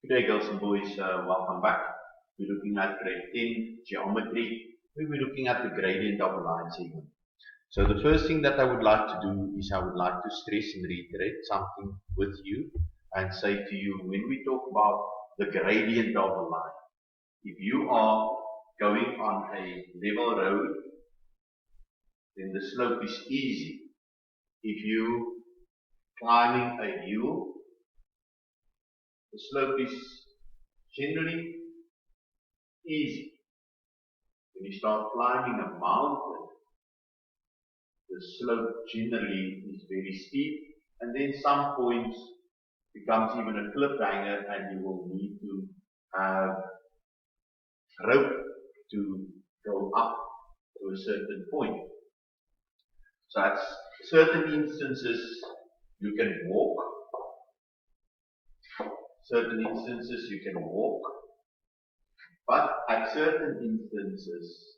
Good day, girls and boys. Welcome back. We're looking at grade 10 geometry. We're looking at the gradient of a line segment. So the first thing that I would like to do is I would like to stress and reiterate something with you and say to you, when we talk about the gradient of a line, if you are going on a level road, then the slope is easy. If you climbing a hill, the slope is generally easy. When you start climbing a mountain, the slope generally is very steep, and then some points becomes even a cliffhanger, and you will need to have rope to go up to a certain point. So at certain instances you can walk. Certain instances you can walk, but at certain instances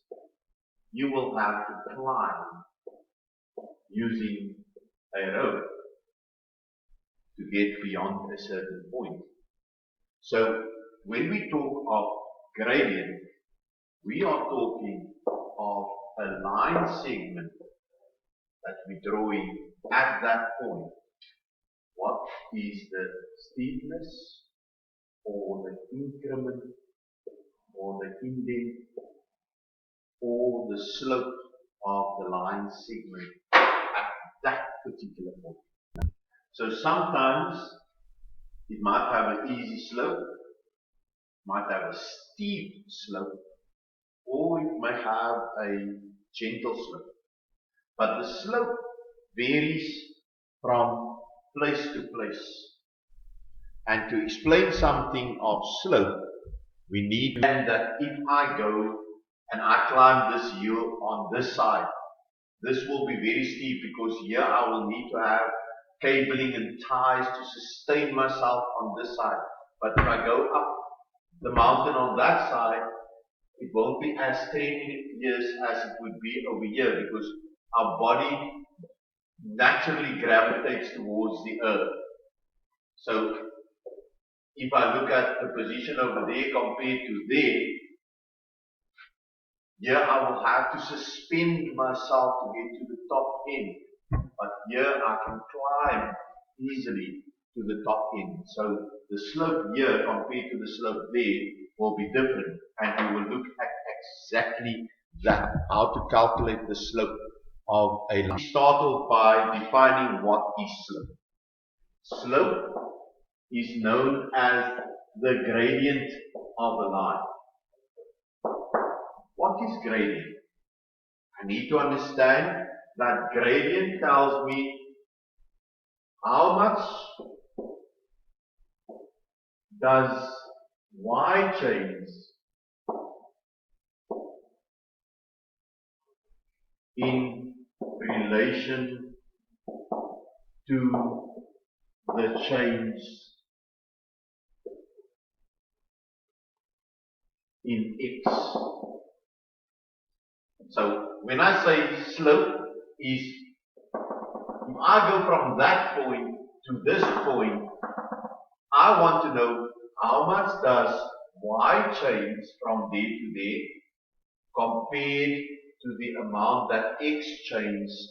you will have to climb using a rope to get beyond a certain point. So when we talk of gradient, we are talking of a line segment that we're drawing at that point. What is the steepness or the increment or the indent or the slope of the line segment at that particular point? So sometimes it might have an easy slope, might have a steep slope, or it may have a gentle slope. But the slope varies from place to place. And to explain something of slope, we need to understand that if I go and I climb this hill on this side, this will be very steep because here I will need to have cabling and ties to sustain myself on this side. But if I go up the mountain on that side, it won't be as strenuous as it would be over here because our body naturally gravitates towards the earth. So if I look at the position over there compared to there, here I will have to suspend myself to get to the top end. But here I can climb easily to the top end. So the slope here compared to the slope there will be different. And we will look at exactly that, how to calculate the slope of a line. We start off by defining what is slope. Slope is known as the gradient of a line. What is gradient? I need to understand that gradient tells me how much does y change in relation to the change in x. So when I say slope is, if I go from that point to this point, I want to know how much does y change from there to there compared to the amount that x changed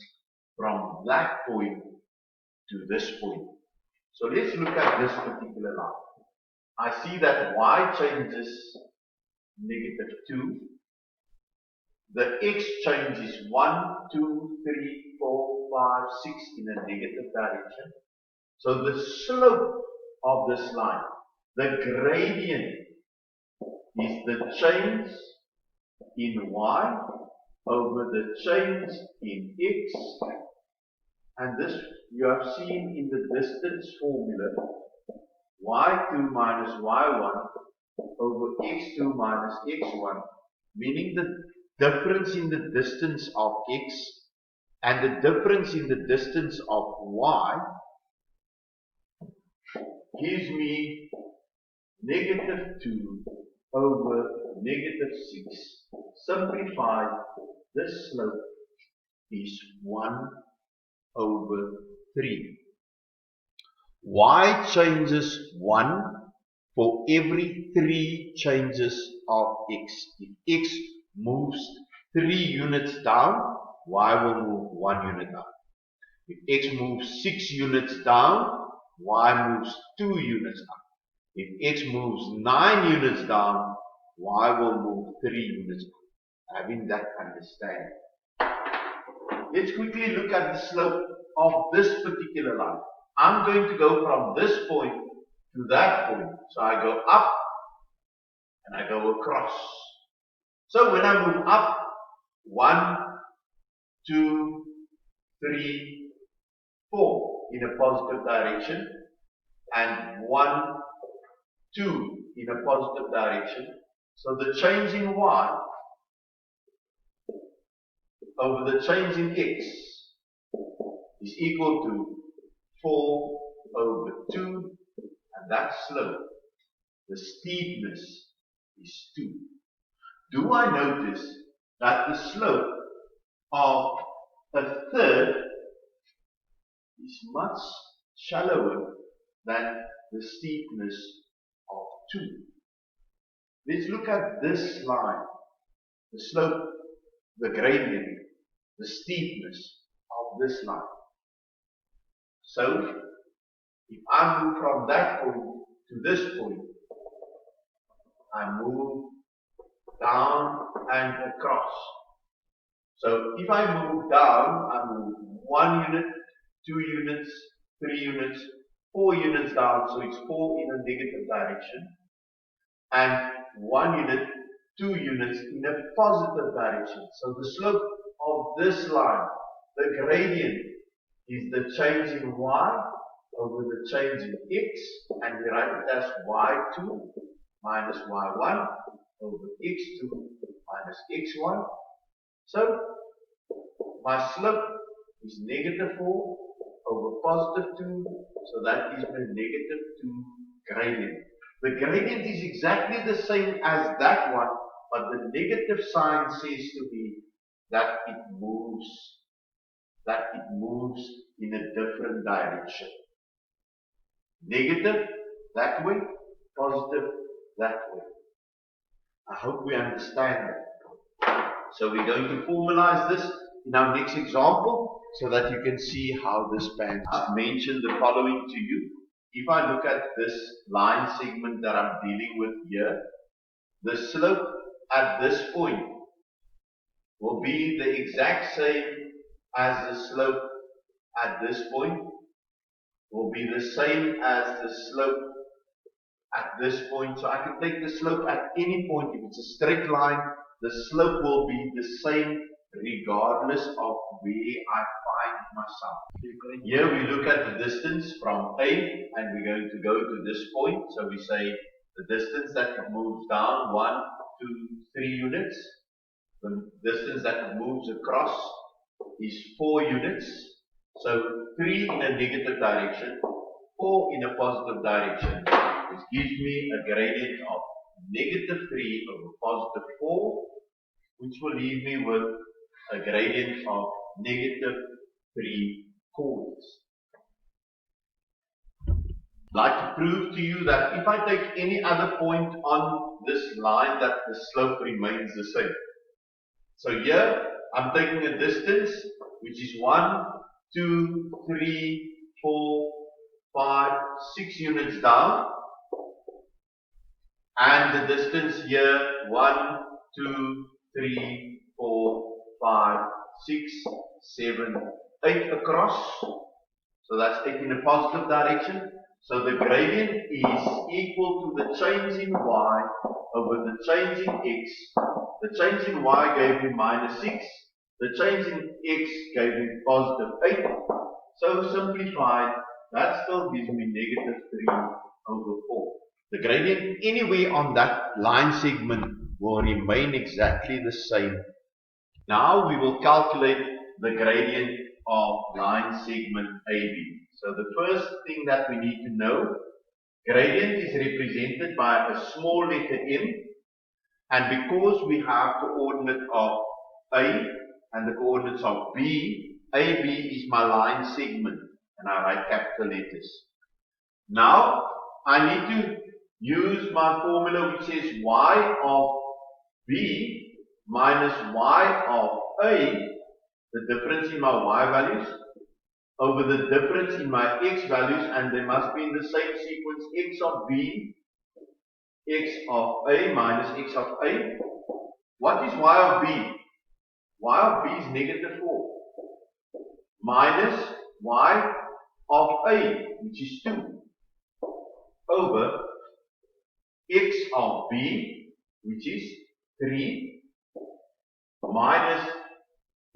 from that point to this point. So let's look at this particular line. I see that y changes -2. The x change is 1, 2, 3, 4, 5, 6 in a negative direction. So the slope of this line, the gradient, is the change in y over the change in x. And this you have seen in the distance formula, y2 minus y1 over x2 minus x1, meaning the difference in the distance of x and the difference in the distance of y gives me -2 over -6. Simplified, this slope is 1 over 3. Y changes 1 for every 3 changes of x. If x moves 3 units down, y will move 1 unit down. If x moves 6 units down, y moves 2 units down. If x moves 9 units down, y will move 3 units down. Having that understanding. Let's quickly look at the slope of this particular line. I'm going to go from this point to that point. So I go up and I go across. So when I move up, 1, 2, 3, 4 in a positive direction, and 1, 2 in a positive direction. So the change in y over the change in x is equal to 4 over 2, and that slope, the steepness, is 2. Do I notice that the slope of a third is much shallower than the steepness of 2? Let's look at this line, the slope, the gradient, the steepness of this line. So, if I move from that point to this point, I move down and across. So, if I move down, I move 1 unit, 2 units, 3 units, 4 units down, so it's 4 in a negative direction, and 1 unit, 2 units in a positive direction. So the slope of this line, the gradient, is the change in y over the change in x, and we write it as y2 minus y1 over x2 minus x1. So my slope is negative 4 over positive 2, so that is the negative 2 gradient. The gradient is exactly the same as that one, but the negative sign says to me that it moves in a different direction. Negative that way, positive that way. I hope we understand that. So we're going to formalize this in our next example so that you can see how this pans out. I've mentioned the following to you. If I look at this line segment that I'm dealing with here, the slope at this point will be the exact same as the slope at this point, will be the same as the slope at this point. So I can take the slope at any point. If it's a straight line, the slope will be the same regardless of where I find myself. Here we look at the distance from A, and we're going to go to this point. So we say the distance that moves down 1, 2, 3 units. The distance that moves across is 4 units. So 3 in a negative direction, 4 in a positive direction. This gives me a gradient of negative 3 over positive 4, which will leave me with a gradient of negative 3/4. I'd like to prove to you that if I take any other point on this line, that the slope remains the same. So here I'm taking a distance which is 1, 2, 3, 4, 5, 6 units down, and the distance here 1, 2, 3, 4, 5, 6, 7, 8 across. So that's 8 in a positive direction. So the gradient is equal to the change in y over the change in x. The change in y gave me minus 6. The change in x gave me positive 8. So simplified, that still gives me negative 3 over 4. The gradient anywhere on that line segment will remain exactly the same. Now we will calculate the gradient of line segment AB. So the first thing that we need to know, gradient is represented by a small letter m, and because we have coordinate of A and the coordinates of B, AB is my line segment, and I write capital letters. Now I need to use my formula which says y of b minus y of a, the difference in my y values, over the difference in my x values, and they must be in the same sequence, x of b, x of a minus x of a. What is y of b? Y of b is negative 4 minus y of a, which is 2, over x of b, which is 3, minus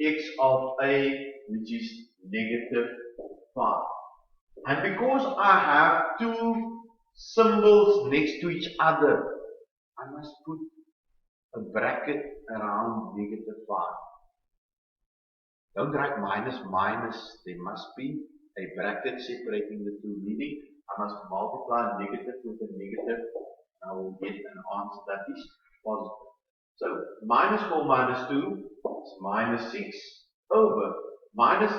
x of a, which is negative 5. And because I have two symbols next to each other, I must put a bracket around negative 5. Don't write minus minus. There must be a bracket separating the two, meaning I must multiply negative with a negative. I will get an answer that is positive. So minus 4 minus 2 is minus 6 over minus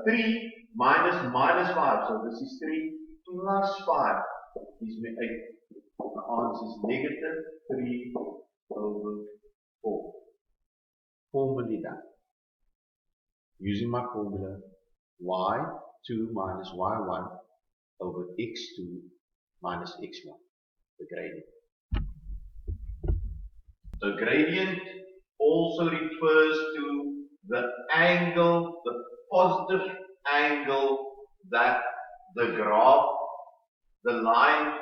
3 minus minus 5. So this is 3 plus 5 gives me 8. The answer is negative 3 over 4. Formally done. Using my formula y2 minus y1 over x2 minus x1, the gradient. The gradient also refers to the angle, the positive angle that the graph, the line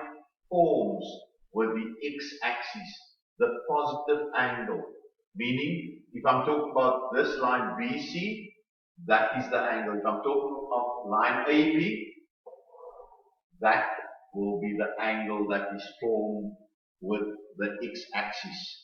forms with the x-axis, the positive angle. Meaning, if I'm talking about this line BC, that is the angle. If I'm talking of line AB, that will be the angle that is formed with the x-axis.